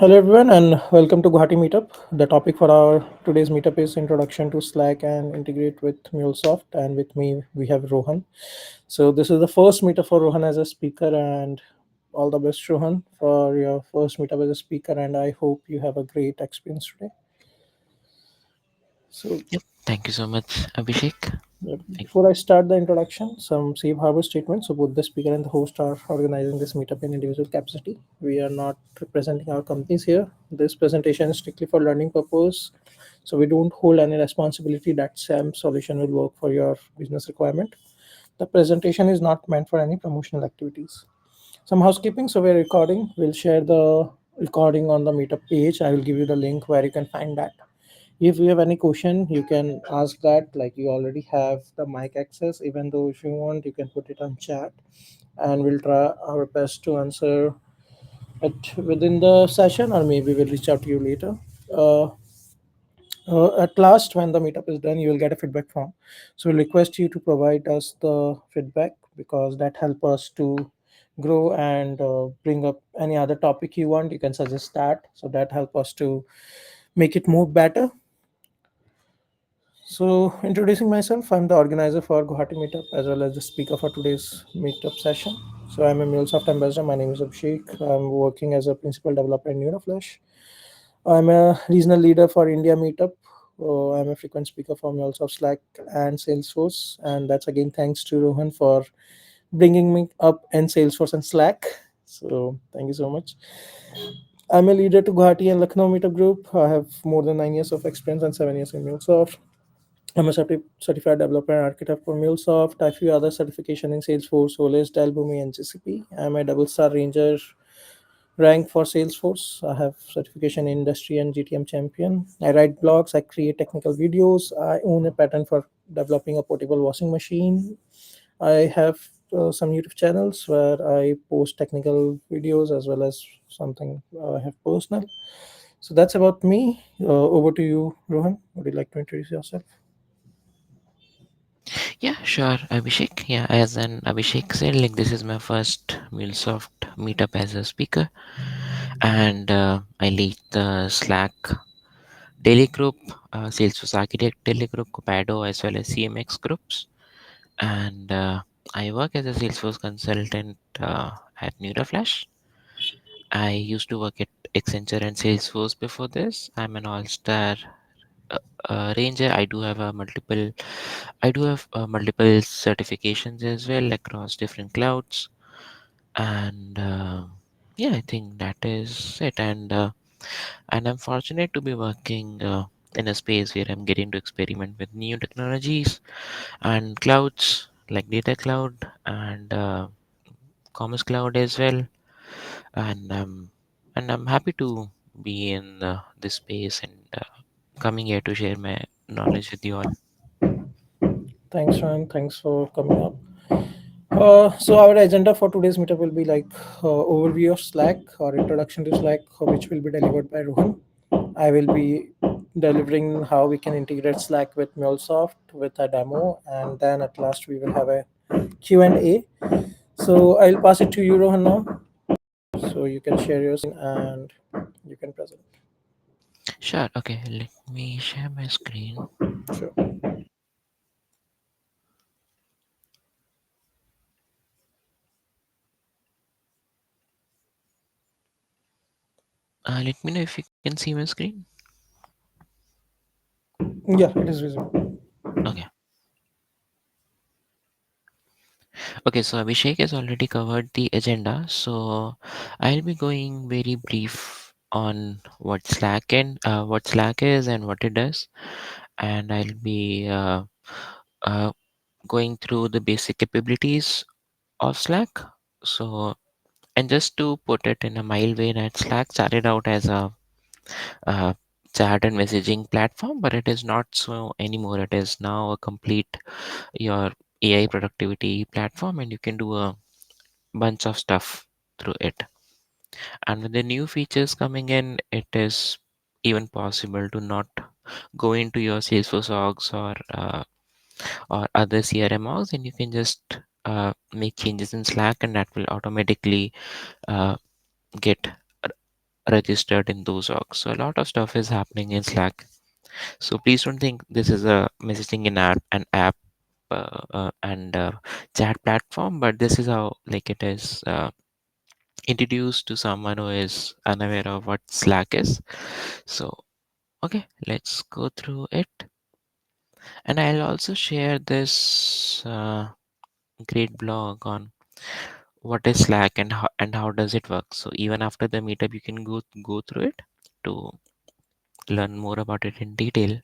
Hello everyone and welcome to Guwahati Meetup. The topic for our today's meetup is introduction to Slack and integrate with MuleSoft. And with me we have Rohan. So this is the first meetup for Rohan as a speaker, and all the best, Rohan, for your first meetup as a speaker. And I hope you have a great experience today. So Yep. Thank you so much, Abhishek. Thank- before I start the introduction, some safe harbor statements. So both the speaker and the host are organizing this meetup in individual capacity. We are not representing our companies here. This presentation is strictly for learning purpose. So we don't hold any responsibility that SAM solution will work for your business requirement. The presentation is not meant for any promotional activities. Some housekeeping. So we're recording. We'll share the recording on the meetup page. I will give you the link where you can find that. If you have any question, you can ask that. Like, you already have the mic access. Even though if you want, you can put it on chat, and we'll try our best to answer it within the session, or maybe we'll reach out to you later. Uh, at last, when the meetup is done, you will get a feedback form. So we'll request you to provide us the feedback, because that help us to grow and bring up any other topic you want. You can suggest that, so that help us to make it more better. So, introducing myself, I'm the organizer for Guwahati Meetup as well as the speaker for today's meetup session. So, I'm a MuleSoft ambassador. My name is Abhishek. I'm working as a principal developer in Neuroflash. I'm a regional leader for India Meetup. I'm a frequent speaker for MuleSoft, Slack, and Salesforce. And that's again thanks to Rohan for bringing me up in Salesforce and Slack. So, thank you so much. I'm a leader to Guwahati and Lucknow Meetup group. I have more than 9 years of experience and 7 years in MuleSoft. I'm a certified developer and architect for MuleSoft. I have few other certification in Salesforce, Solis, Dalbumi, and GCP. I'm a double star ranger rank for Salesforce. I have certification in industry and GTM champion. I write blogs. I create technical videos. I own a patent for developing a portable washing machine. I have some YouTube channels where I post technical videos as well as something I have personal. So that's about me. Over to you, Rohan. Would you like to introduce yourself? Yeah, sure, Abhishek. Yeah, as an Abhishek said, like this is my first MuleSoft meetup as a speaker, and I lead the Slack daily group, Salesforce Architect daily group, Copado, as well as CMX groups, and I work as a Salesforce consultant at Neuroflash. I used to work at Accenture and Salesforce before this. I'm an all-star uh, ranger. I do have multiple certifications as well across different clouds, and yeah, I think that is it. And I'm fortunate to be working in a space where I'm getting to experiment with new technologies and clouds like data cloud and commerce cloud as well. And I'm happy to be in this space and coming here to share my knowledge with you all. Thanks, Ryan. Thanks for coming up. So our agenda for today's meetup will be like overview of Slack or introduction to Slack, which will be delivered by Rohan. I will be delivering how we can integrate Slack with MuleSoft with a demo, and then at last we will have a Q&A. So I'll pass it to you, Rohan, now, so you can share your screen and you can present. Sure. Okay. Let me share my screen. Sure. Let me know if you can see my screen. Yeah, it is visible. Okay. Okay. So Abhishek has already covered the agenda. So I'll be going very brief on what Slack is and what it does, and I'll be uh, going through the basic capabilities of Slack. So, and just to put it in a mild way, that Slack started out as a uh, chat and messaging platform, but it is not so anymore. It is now a complete your AI productivity platform, and you can do a bunch of stuff through it. And with the new features coming in, it is even possible to not go into your Salesforce orgs or other CRM orgs, and you can just make changes in Slack, and that will automatically uh, get registered in those orgs. So a lot of stuff is happening in Slack. So please don't think this is a messaging in app and chat platform, but this is how like it is introduced to someone who is unaware of what Slack is. So okay, let's go through it, and I'll also share this great blog on what is Slack and how does it work. So even after the meetup, you can go through it to learn more about it in detail.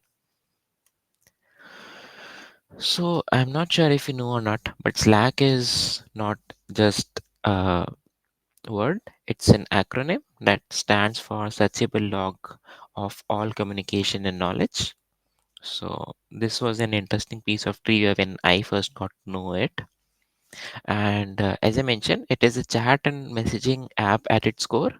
So I'm not sure if you know or not, but Slack is not just a word, it's an acronym that stands for Searchable Log of All Communication and Knowledge. So this was an interesting piece of trivia when I first got to know it. And as I mentioned, it is a chat and messaging app at its core.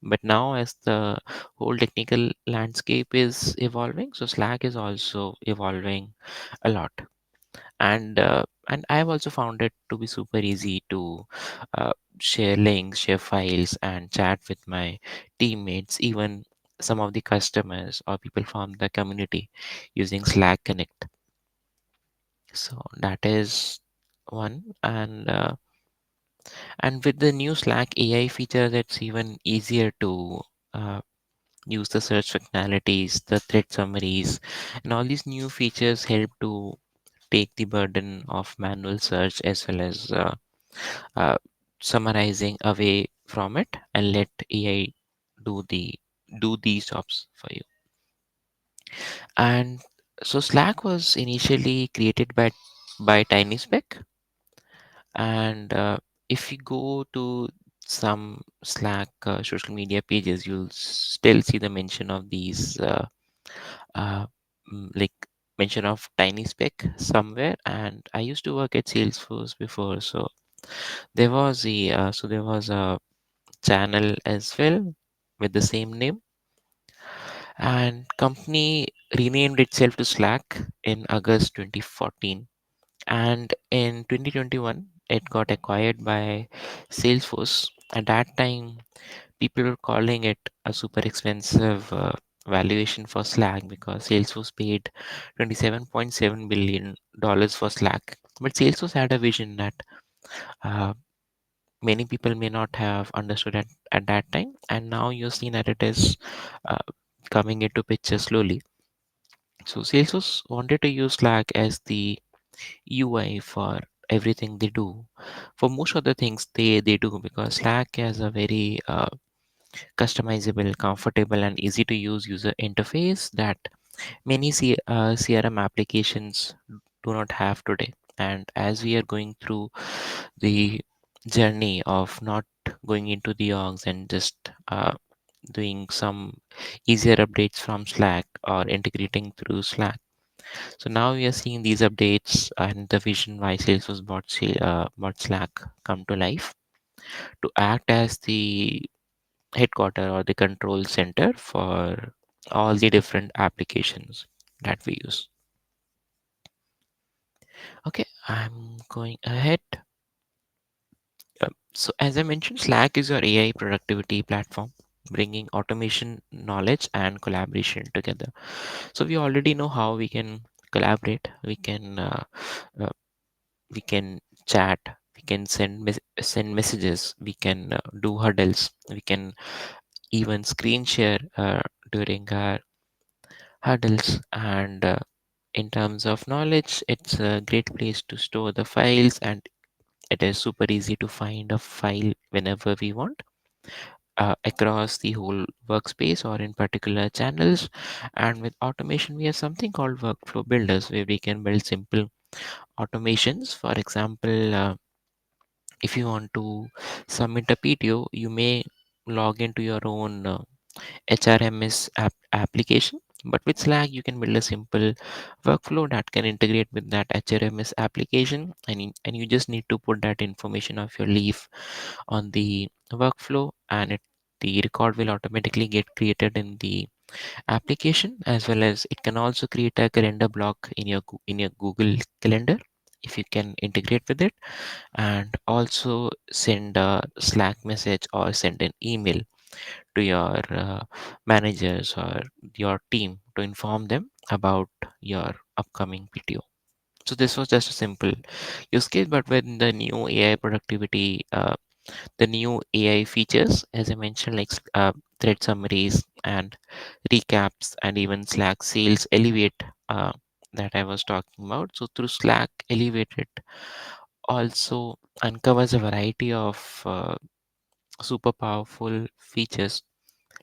But now, as the whole technical landscape is evolving, so Slack is also evolving a lot. And I've also found it to be super easy to uh, share links, share files, and chat with my teammates, even some of the customers or people from the community using Slack Connect. So that is one. And with the new Slack AI features, it's even easier to uh, use the search functionalities, the thread summaries, and all these new features help to take the burden of manual search as well as uh, summarizing away from it and let AI do these jobs for you. And so Slack was initially created by TinySpec, and if you go to some Slack social media pages, you'll still see the mention of these uh, like mention of TinySpec somewhere. And I used to work at Salesforce before, so there was a channel as well with the same name, and company renamed itself to Slack in August 2014, and in 2021 it got acquired by Salesforce. At that time, people were calling it a super expensive valuation for Slack because Salesforce paid $27.7 billion for Slack. But Salesforce had a vision that uh, many people may not have understood at that time, and now you're seeing that it is uh, coming into picture slowly. So Salesforce wanted to use Slack as the UI for everything they do. For most of the things they do, because Slack has a very customizable, comfortable, and easy to use user interface that many CRM applications do not have today. And as we are going through the journey of not going into the orgs and just doing some easier updates from Slack or integrating through Slack. So now we are seeing these updates and the vision why Salesforce bought Slack come to life to act as the headquarter or the control center for all the different applications that we use. Okay, I'm going ahead. So as I mentioned, Slack is your AI productivity platform, bringing automation, knowledge, and collaboration together. So we already know how we can collaborate. Uh, we can chat. We can send messages. We can do huddles. We can even screen share during our huddles. And in terms of knowledge, it's a great place to store the files, and it is super easy to find a file whenever we want across the whole workspace or in particular channels. And with automation, we have something called workflow builders where we can build simple automations. For example, if you want to submit a PTO, you may log into your own HRMS application. But with Slack, you can build a simple workflow that can integrate with that HRMS application, and you just need to put that information of your leave on the workflow, and the record will automatically get created in the application. As well as it can also create a calendar block in your Google Calendar if you can integrate with it, and also send a Slack message or send an email to your managers or your team to inform them about your upcoming PTO. So this was just a simple use case, but with the new AI productivity, the new AI features, as I mentioned, like thread summaries and recaps, and even Slack sales elevate that I was talking about. So through Slack Elevated also uncovers a variety of super powerful features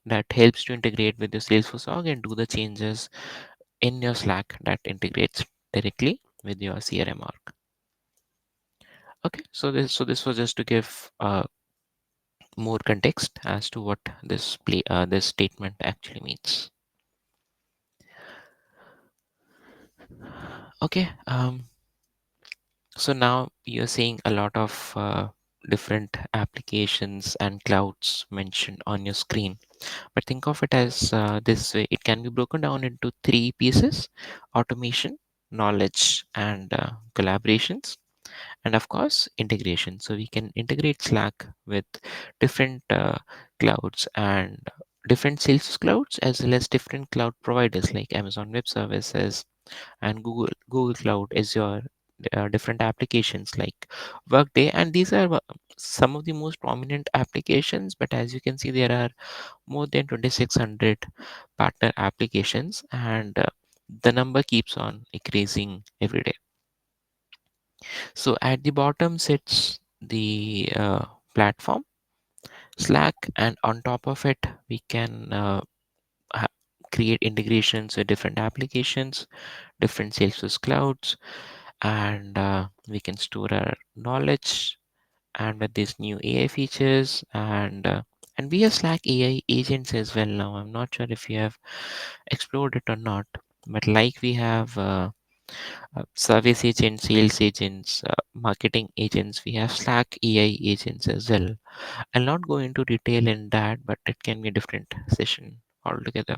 that helps to integrate with your Salesforce org and do the changes in your Slack that integrates directly with your CRM org. Okay, so this was just to give more context as to what this statement actually means. Okay, so now you're seeing a lot of different applications and clouds mentioned on your screen. But think of it as this way: it can be broken down into three pieces: automation, knowledge, and collaborations, and of course integration. So we can integrate Slack with different clouds and different sales clouds, as well as different cloud providers like Amazon Web Services and Google Cloud Azure, different applications like Workday. And these are some of the most prominent applications, but as you can see, there are more than 2600 partner applications, and the number keeps on increasing every day. So at the bottom sits the platform Slack, and on top of it, we can ha- create integrations with different applications, different Salesforce clouds, and we can store our knowledge. And with these new AI features, and we have Slack AI agents as well now. I'm not sure if you have explored it or not, but like we have service agents, sales agents, marketing agents, we have Slack AI agents as well. I'll not go into detail in that, but it can be a different session altogether.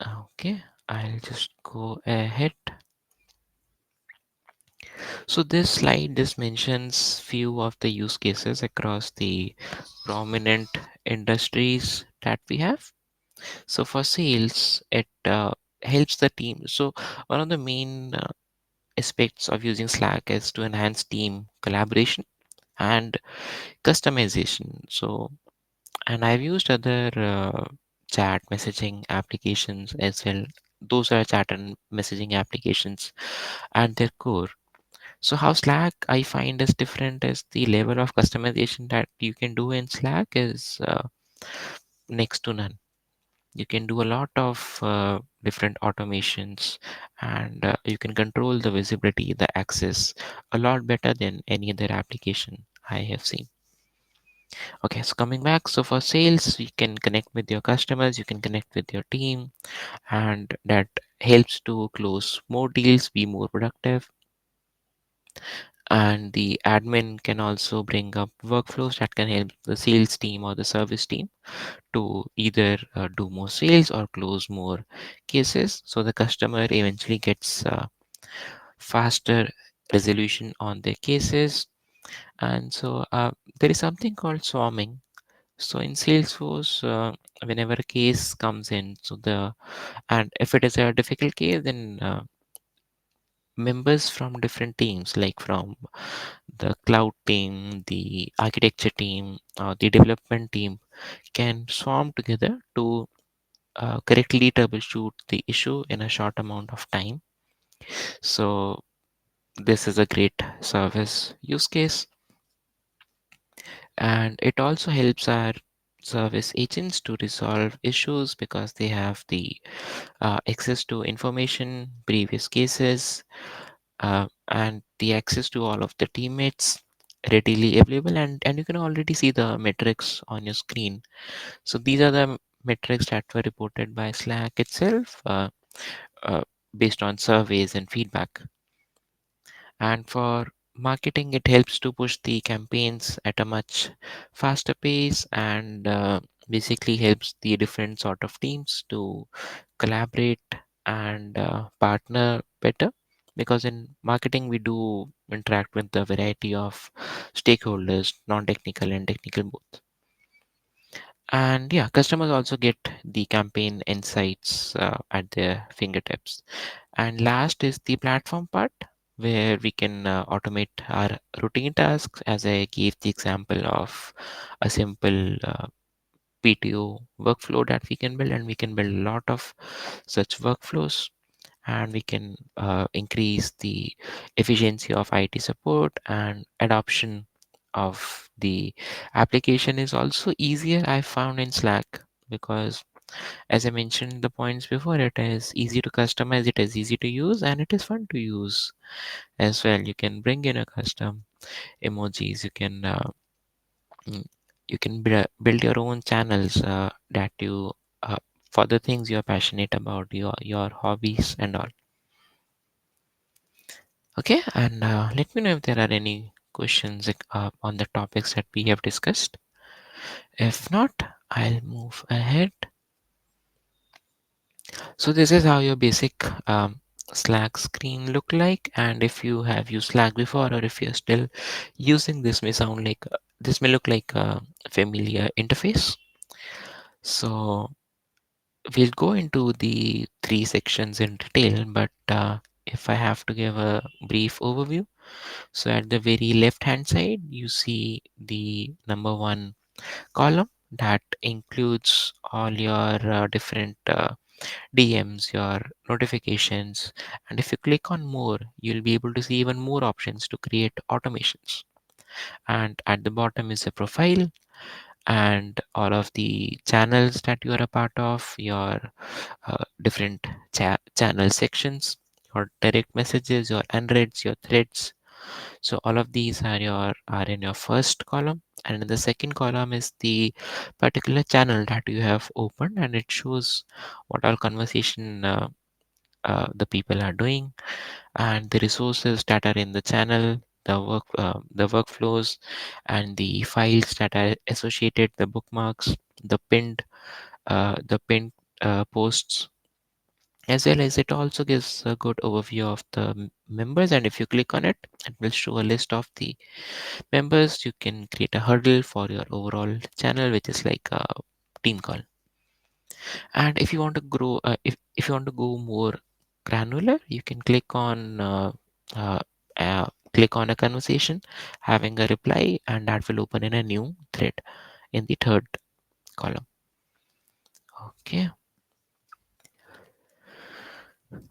Okay, I'll just go ahead. So this slide just mentions few of the use cases across the prominent industries that we have. So for sales, it helps the team. So one of the main aspects of using Slack is to enhance team collaboration and customization. So, and I've used other chat messaging applications as well. Those are chat and messaging applications at their core. So how Slack I find is different is the level of customization that you can do in Slack is next to none. You can do a lot of different automations, and you can control the visibility, the access a lot better than any other application I have seen. Okay, so coming back, so for sales, you can connect with your customers, you can connect with your team, and that helps to close more deals, be more productive. And the admin can also bring up workflows that can help the sales team or the service team to either do more sales or close more cases, so the customer eventually gets faster resolution on their cases. And so there is something called swarming. So in Salesforce, whenever a case comes in, so the and if it is a difficult case, then members from different teams, like from the cloud team, the architecture team, or the development team, can swarm together to correctly troubleshoot the issue in a short amount of time. So this is a great service use case, and it also helps our service agents to resolve issues because they have the access to information, previous cases, and the access to all of the teammates readily available, and you can already see the metrics on your screen. So these are the metrics that were reported by Slack itself, uh, based on surveys and feedback. And for marketing, it helps to push the campaigns at a much faster pace, and basically helps the different sort of teams to collaborate and partner better. because in marketing we do interact with a variety of stakeholders, non-technical and technical both. And yeah, customers also get the campaign insights at their fingertips. And last is the platform part, where we can automate our routine tasks, as I gave the example of a simple PTO workflow that we can build, and we can build a lot of such workflows, and we can increase the efficiency of IT support, and adoption of the application is also easier, I found, in Slack, because as I mentioned the points before, it is easy to customize, it is easy to use, and it is fun to use as well. You can bring in a custom emojis, mm, you can build your own channels that you uh, for the things you're passionate about, your hobbies and all. Okay, and let me know if there are any questions on the topics that we have discussed. If not, I'll move ahead. So this is how your basic Slack screen look like, and if you have used Slack before, or if you're still using, this may look like a familiar interface. So we'll go into the three sections in detail, but if I have to give a brief overview, so at the very left hand side, you see the number one column that includes all your different DMs, your notifications, and if you click on more, you'll be able to see even more options to create automations. And at the bottom is a profile and all of the channels that you are a part of, your different channel sections, your direct messages, your unreads, your threads. So all of these are in your first column, and in the second column is the particular channel that you have opened, and it shows what all conversation the people are doing, and the resources that are in the channel, the workflows, and the files that are associated, the bookmarks, the pinned posts, as well as it also gives a good overview of the members. And if you click on it, it will show a list of the members. You can create a hurdle for your overall channel, which is like a team call. And if you want to grow if you want to go more granular, you can uh, click on a conversation having a reply, and that will open in a new thread in the third column. Okay.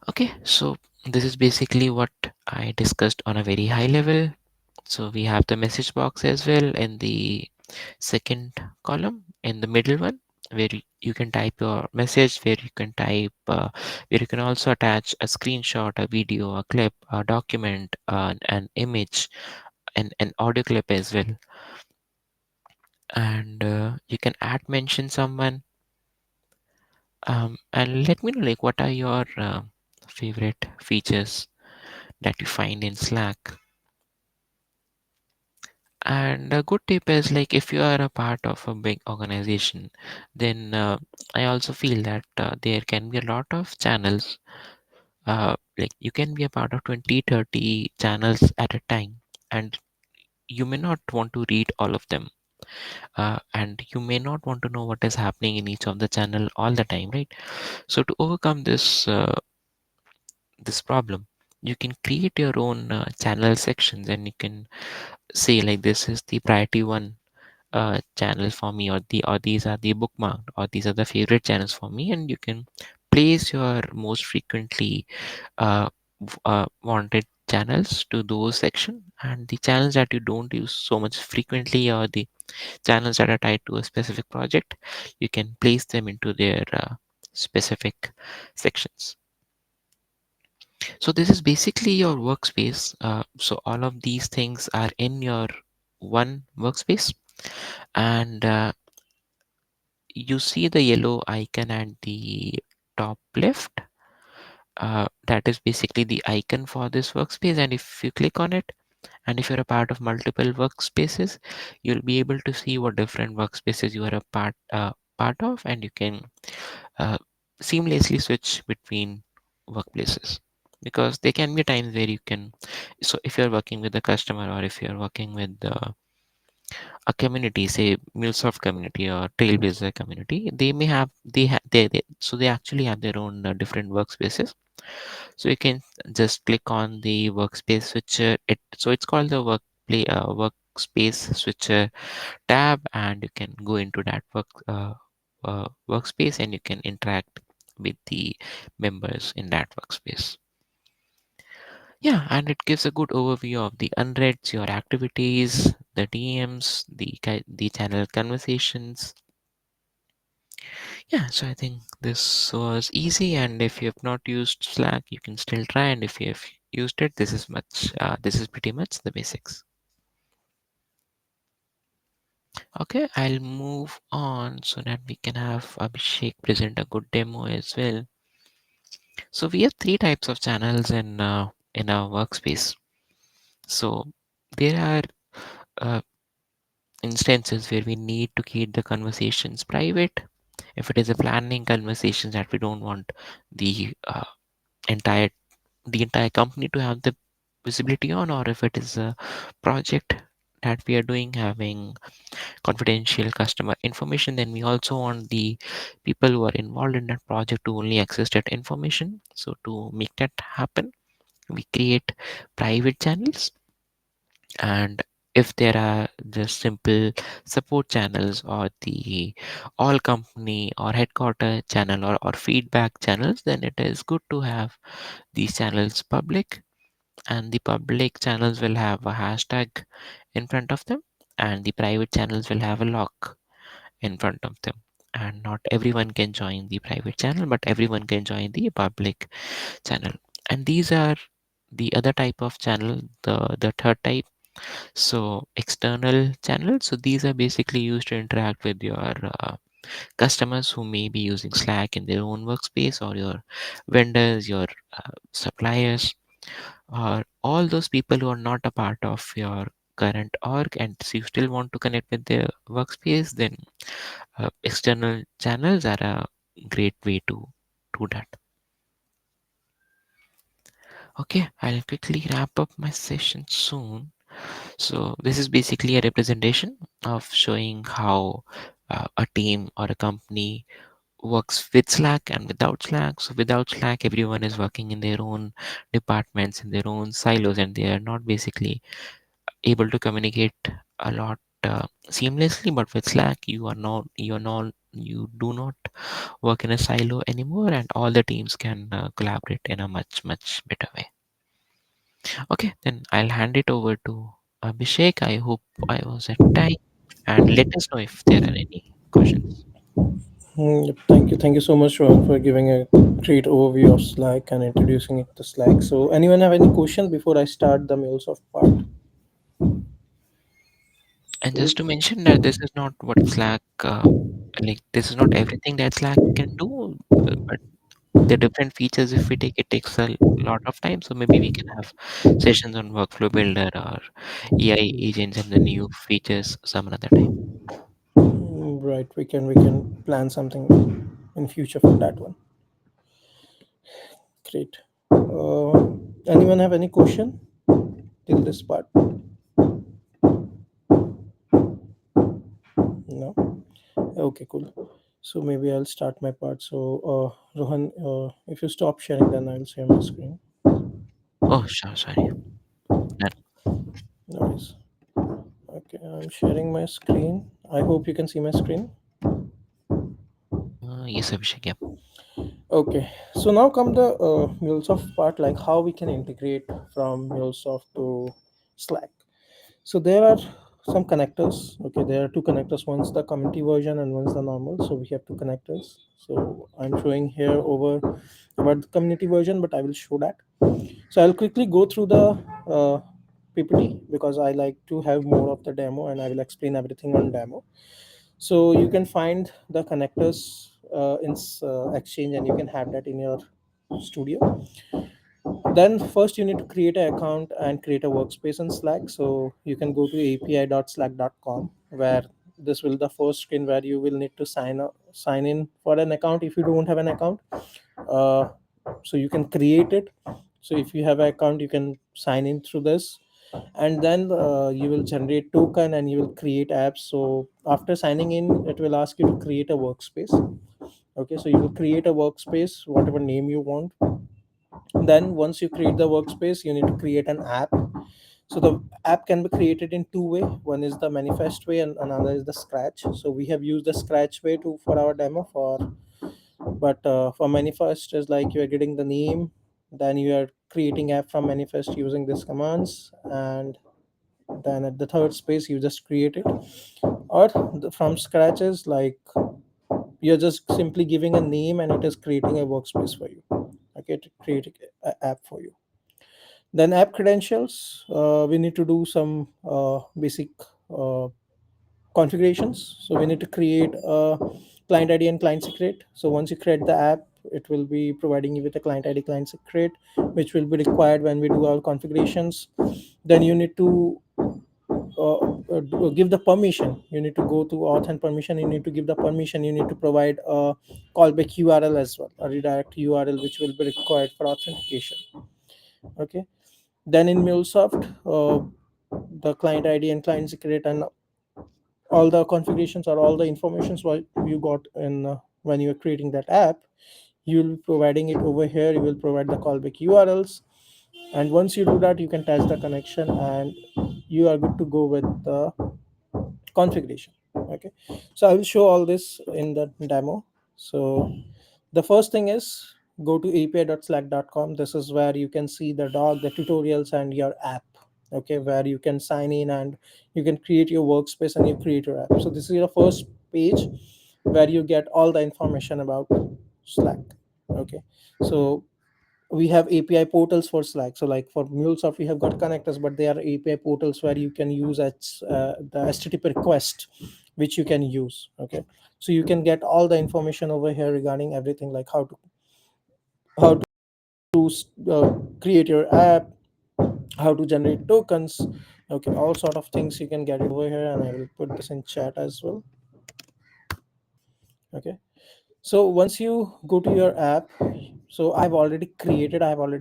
Okay, so this is basically what I discussed on a very high level. So we have the message box as well in the second column, in the middle one, where you can type your message, where you can also attach a screenshot, a video, a clip, a document, an image, and an audio clip as well. And you can add mention someone. And let me know, like, what are your favorite features that you find in Slack. And a good tip is, like, if you are a part of a big organization, then I also feel that there can be a lot of channels. Like, you can be a part of 20, 30 channels at a time, and you may not want to read all of them. And you may not want to know what is happening in each of the channel all the time, right? So to overcome this problem, you can create your own channel sections, and you can say, like, this is the priority one channel for me, or these are the bookmarked, or these are the favorite channels for me, and you can place your most frequently wanted channels to those section, and the channels that you don't use so much frequently, or the channels that are tied to a specific project, you can place them into their specific sections. So this is basically your workspace. So all of these things are in your one workspace, and you see the yellow icon at the top left. That is basically the icon for this workspace, and if you click on it, and if you're a part of multiple workspaces, you'll be able to see what different workspaces you are a part of, and you can uh, seamlessly switch between workplaces. because there can be times where you can, so if you're working with a customer or if you're working with a community, say MuleSoft community or Trailblazer community, they may have so they actually have their own different workspaces. So you can just click on the workspace switcher. It's called the workspace switcher tab, and you can go into that workspace and you can interact with the members in that workspace. Yeah, and it gives a good overview of the unreads, your activities, the DMs, the channel conversations. Yeah, so I think this was easy, and if you have not used Slack, you can still try. And if you have used it, this is pretty much the basics. Okay, I'll move on so that we can have Abhishek present a good demo as well. So we have three types of channels in our workspace. So there are uh, instances where we need to keep the conversations private. If it is a planning conversation that we don't want the entire the entire company to have the visibility on, or if it is a project that we are doing having confidential customer information, then we also want the people who are involved in that project to only access that information. So to make that happen, we create private channels. And if there are just simple support channels or the all company or headquarter channel or feedback channels, then it is good to have these channels public, and the public channels will have a hashtag in front of them, and the private channels will have a lock in front of them. And not everyone can join the private channel, but everyone can join the public channel. And these are the other type of channel, the third type. So external channels, so these are basically used to interact with your customers who may be using Slack in their own workspace, or your vendors, your suppliers, or all those people who are not a part of your current org, and so you still want to connect with their workspace, then external channels are a great way to do that. Okay, I'll quickly wrap up my session soon. So this is basically a representation of showing how a team or a company works with Slack and without Slack. So without Slack, everyone is working in their own departments, in their own silos, and they are not basically able to communicate a lot seamlessly. But with Slack, you do not work in a silo anymore, and all the teams can collaborate in a much better way. Okay, then I'll hand it over to Abhishek. I hope I was at time, and let us know if there are any questions. Yep, thank you so much, Rohan, for giving a great overview of Slack and introducing it to Slack. So, anyone have any questions before I start the MuleSoft part? And just to mention that this is not what Slack, like this is not everything that Slack can do, but the different features, if we take, it takes a lot of time. So maybe we can have sessions on workflow builder or AI agents and the new features some another time. Right, we can plan something in future for that one. Great. Anyone have any question till this part? No. Okay, cool. So maybe I'll start my part. So, Rohan, if you stop sharing, then I'll share my screen. Oh, sure, sorry. Done. No worries. Okay, I'm sharing my screen. I hope you can see my screen. Yes, Abhishek. Yeah. Okay, so now come the MuleSoft part, like how we can integrate from MuleSoft to Slack. So there are some connectors. Okay, there are two connectors. One's the community version and one's the normal. So we have two connectors. So I'm showing here over about the community version, but I will show that. So I'll quickly go through the PPT because I like to have more of the demo, and I will explain everything on demo. So you can find the connectors in Exchange, and you can have that in your studio. Then first you need to create an account and create a workspace in Slack. So you can go to api.slack.com, where this will the first screen where you will need to sign in for an account if you don't have an account. uh, so you can create it, So if you have an account, you can sign in through this, and then you will generate token and you will create apps. So after signing in, it will ask you to create a workspace. Okay, so you will create a workspace, whatever name you want. Then once you create the workspace, you need to create an app. So the app can be created in two way. One is the manifest way and another is the scratch. So we have used the scratch way to for our demo for, but for manifest is like you are getting the name, then you are creating app from manifest using these commands, and then at the third space you just create it. Or from scratch is like you're just simply giving a name and it is creating a workspace for you. Okay, to create an app for you. Then app credentials, we need to do some basic uh, configurations. So we need to create a client ID and client secret. So once you create the app, it will be providing you with a client ID, client secret, which will be required when we do our configurations. Then you need to give the permission. You need to go to auth and permission. You need to give the permission. You need to provide a callback URL as well, a redirect URL, which will be required for authentication. Okay. Then in MuleSoft, the client ID and client secret and all the configurations or all the informations what you got in when you are creating that app, you will be providing it over here. You will provide the callback URLs, and once you do that, you can test the connection and you are good to go with the configuration. Okay, so I will show all this in the demo. So the first thing is go to api.slack.com. This is where you can see the doc, the tutorials, and your app. Okay, where you can sign in and you can create your workspace and you create your app. So this is your first page where you get all the information about Slack. Okay, so we have API portals for Slack. So like for MuleSoft, we have got connectors, but they are API portals where you can use as the HTTP request, which you can use. Okay, so you can get all the information over here regarding everything, like how to create your app, how to generate tokens. Okay, all sort of things you can get it over here, and I will put this in chat as well. Okay, so once you go to your app, so I've already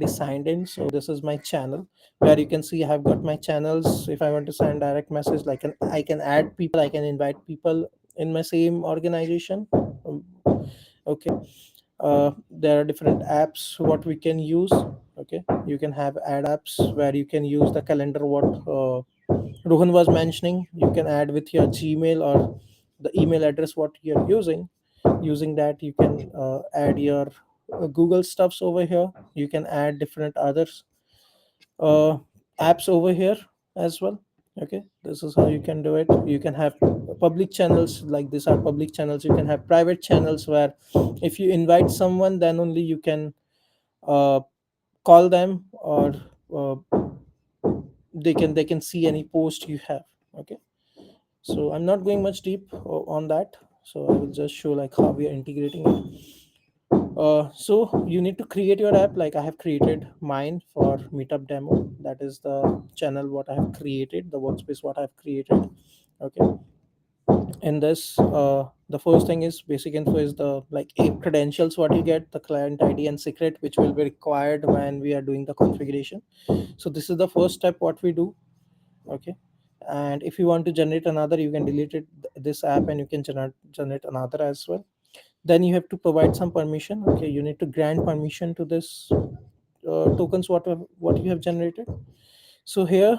signed in. So this is my channel where you can see I have got my channels. If I want to send direct message, like I can add people, I can invite people in my same organization. Okay, there are different apps what we can use. Okay, you can have ad apps where you can use the calendar what Rohan was mentioning. You can add with your Gmail or the email address what you're using. Using that, you can add your Google stuffs over here. You can add different others uh, apps over here as well. Okay, this is how you can do it. You can have public channels, like these are public channels. You can have private channels where if you invite someone, then only you can uh, call them, or uh, they can see any post you have. Okay, so I'm not going much deep on that. So I will just show like how we are integrating it. So you need to create your app. Like I have created mine for Meetup demo. That is the channel what I have created, the workspace what I have created. Okay, in this the first thing is basic info is the like app credentials what you get, the client ID and secret, which will be required when we are doing the configuration. So this is the first step what we do. Okay, and if you want to generate another, you can delete it, this app, and you can generate another as well. Then you have to provide some permission. Okay, you need to grant permission to this tokens what you have generated. So here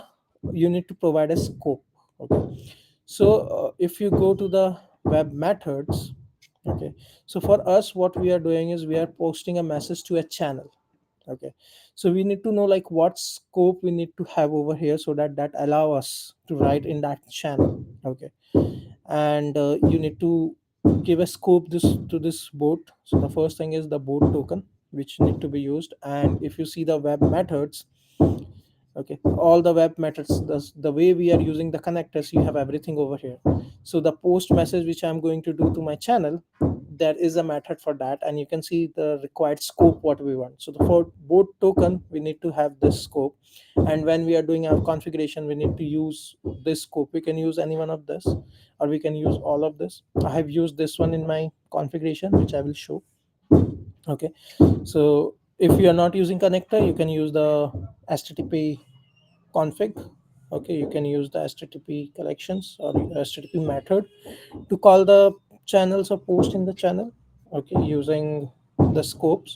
you need to provide a scope. Okay, so if you go to the web methods. Okay, so for us what we are doing is we are posting a message to a channel. Okay, so we need to know like what scope we need to have over here so that that allow us to write in that channel. Okay, and you need to give a scope this to this boat. So the first thing is the boat token which need to be used. And if you see the web methods, okay, all the web methods, the way we are using the connectors, you have everything over here. So the post message which I'm going to do to my channel, there is a method for that, and you can see the required scope what we want. So the for boat token we need to have this scope, and when we are doing our configuration we need to use this scope. We can use any one of this, or we can use all of this. I have used this one in my configuration, which I will show. Okay, so If you are not using connector, you can use the http config. Okay, you can use the http collections or http method to call the channels or post in the channel, okay, using the scopes.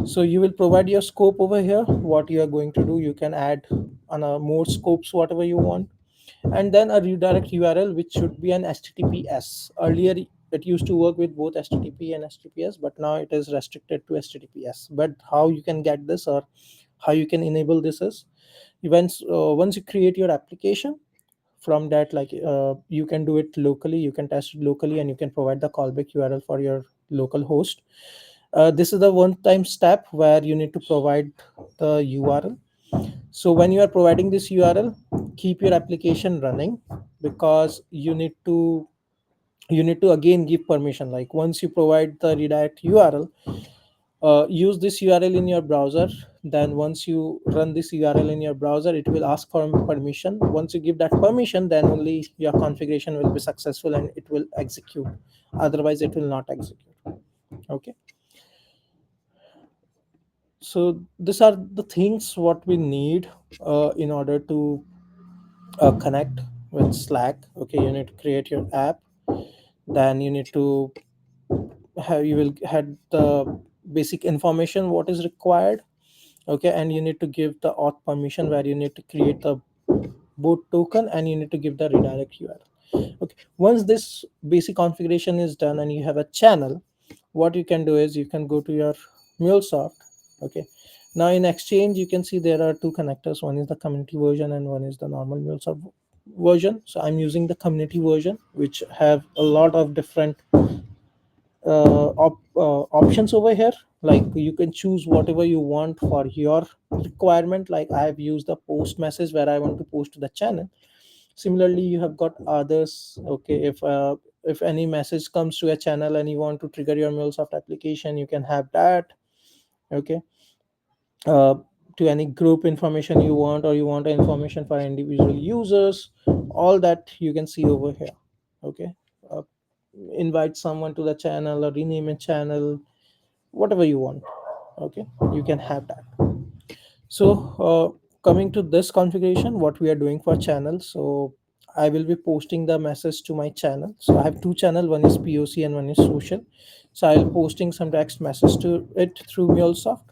So you will provide your scope over here, what you are going to do. You can add on a more scopes whatever you want, and then a redirect URL which should be an HTTPS. Earlier it used to work with both HTTP and HTTPS, but now it is restricted to HTTPS. But how you can get this, or how you can enable this, is once you create your application, from that, like, you can do it locally, you can test it locally, and you can provide the callback URL for your local host. This is the one time step where you need to provide the URL. So when you are providing this URL, keep your application running, because you need to again give permission. Like, once you provide the redirect URL, use this URL in your browser. Then once you run this URL in your browser, it will ask for permission. Once you give that permission, then only your configuration will be successful and it will execute. Otherwise it will not execute. Okay, so these are the things what we need in order to connect with Slack. Okay, you need to create your app. Then you need to you will had the basic information what is required. Okay, and you need to give the auth permission, where you need to create the boot token, and you need to give the redirect URL. Okay, once this basic configuration is done and you have a channel, what you can do is you can go to your MuleSoft. Okay, now in Exchange you can see there are two connectors. One is the community version and one is the normal MuleSoft version. So I'm using the community version, which have a lot of different options over here. Like, you can choose whatever you want for your requirement. Like, I have used the post message where I want to post to the channel. Similarly, you have got others. Okay, if any message comes to a channel and you want to trigger your MuleSoft application, you can have that. Okay, uh, to any group information you want, or you want information for individual users, all that you can see over here. Okay, uh, invite someone to the channel or rename a channel, whatever you want. Okay, you can have that. So coming to this configuration, what we are doing for channels. So I will be posting the message to my channel. So I have two channel, one is POC and one is social. So I'll posting some text message to it through MuleSoft.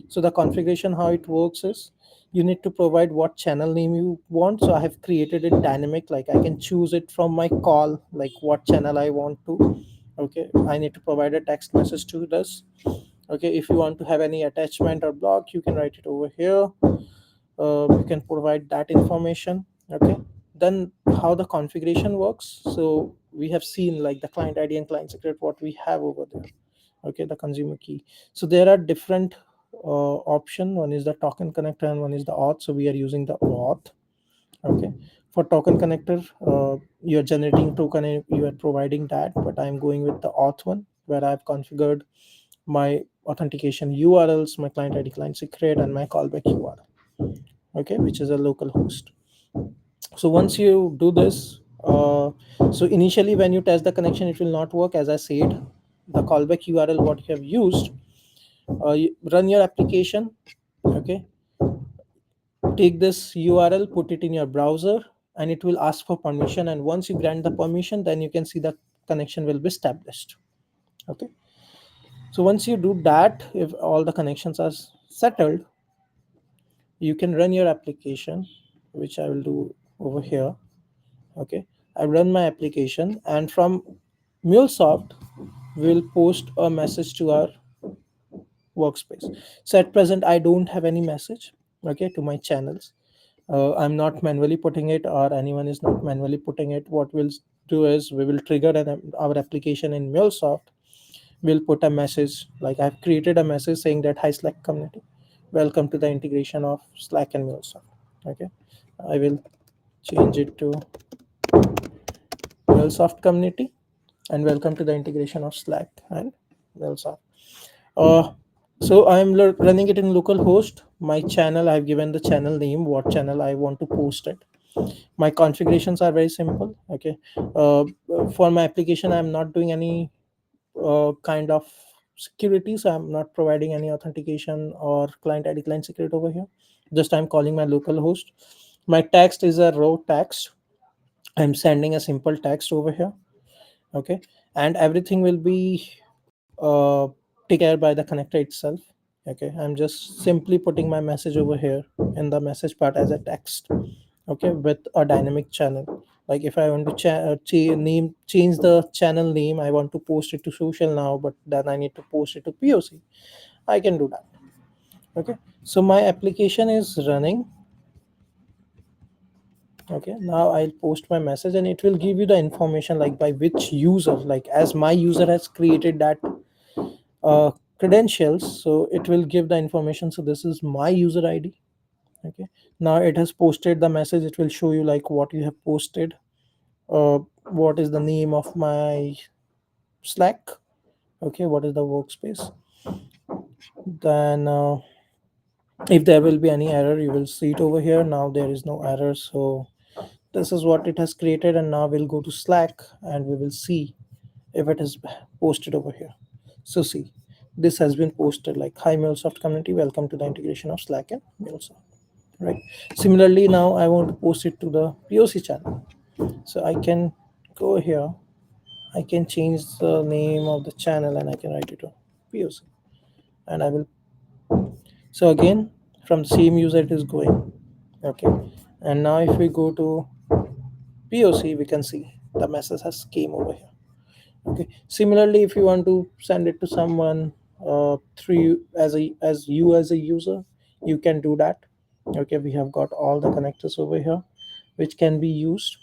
So the configuration, how it works is, you need to provide what channel name you want. So I have created it dynamic, like I can choose it from my call, like what channel I want to. Okay, I need to provide a text message to this. Okay, if you want to have any attachment or block, you can write it over here. You can provide that information. Okay, then how the configuration works. So we have seen, like, the client ID and client secret, what we have over there. Okay, the consumer key. So there are different option. One is the token connector and one is the auth. So we are using the auth. Okay, for token connector, you're generating token and you are providing that, but I'm going with the auth one, where I've configured my authentication URLs, my client ID, client secret, and my callback URL. Okay, which is a local host. So once you do this, so initially when you test the connection, it will not work. As I said, the callback URL what you have used, you run your application. Okay, take this URL, put it in your browser, and it will ask for permission. And once you grant the permission, then you can see the connection will be established. Okay, so once you do that, if all the connections are settled, you can run your application, which I will do over here. Okay, I run my application, and from MuleSoft we'll post a message to our workspace. So at present I don't have any message, okay, to my channels. I'm not manually putting it, or anyone is not manually putting it. What we'll do is we will trigger our application in MuleSoft. We'll put a message, like I've created a message saying that, hi Slack community, welcome to the integration of Slack and MuleSoft. Okay, I will change it to MuleSoft community, and welcome to the integration of Slack and MuleSoft. Uh, so I'm running it in localhost. My channel, I've given the channel name, what channel I want to post it. My configurations are very simple. Okay, uh, for my application, I'm not doing any kind of security, so I'm not providing any authentication or client ID, client secret over here. Just I'm calling my local host. My text is a raw text. I'm sending a simple text over here. Okay, and everything will be uh, taken care by the connector itself. Okay, I'm just simply putting my message over here in the message part as a text. Okay, with a dynamic channel. Like if I want to change the channel name, I want to post it to social now, but then I need to post it to POC. I can do that. Okay, so my application is running. Okay, now I'll post my message and it will give you the information like by which user, like as my user has created that uh, credentials, so it will give the information. So this is my user ID. Okay, now it has posted the message. It will show you like what you have posted, what is the name of my Slack. Okay, what is the workspace. Then if there will be any error, you will see it over here. Now there is no error, so this is what it has created. And now we'll go to Slack and we will see if it is posted over here. So see, this has been posted like, hi MuleSoft community, welcome to the integration of Slack and MuleSoft. Right, similarly now I want to post it to the POC channel. So I can go here, I can change the name of the channel and I can write it to POC. And I will, so again from the same user it is going. Okay, and now if we go to POC, we can see the message has came over here. Okay, similarly if you want to send it to someone through as you as a user, you can do that. Okay, we have got all the connectors over here which can be used,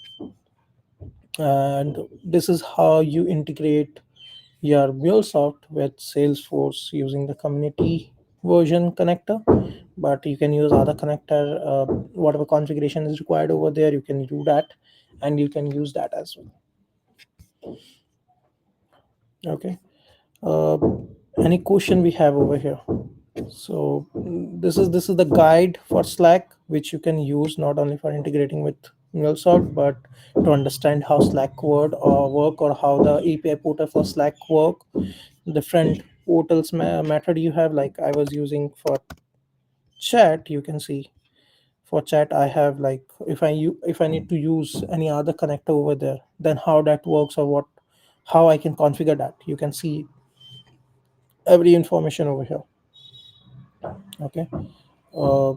and this is how you integrate your MuleSoft with Salesforce using the community version connector. But you can use other connector, whatever configuration is required over there, you can do that, and you can use that as well. Okay, uh, any question we have over here? So this is the guide for Slack, which you can use not only for integrating with MuleSoft, but to understand how Slack work, or how the API portal for Slack work. Different portals method you have, like I was using for chat. You can see for chat I have like, if I need to use any other connector over there, then how that works, or what, how I can configure that. You can see every information over here. Okay, uh,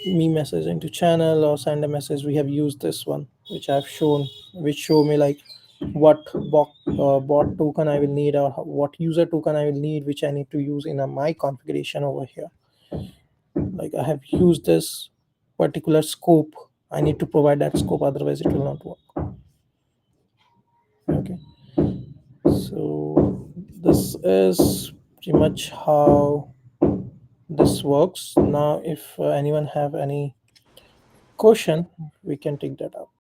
me message into channel or send a message, we have used this one which I've shown, which show me like what bot token I will need, or what user token I will need, which I need to use in my configuration over here. Like I have used this particular scope, I need to provide that scope, otherwise it will not work. Okay, so this is pretty much how this works. Now if anyone have any question, we can take that up.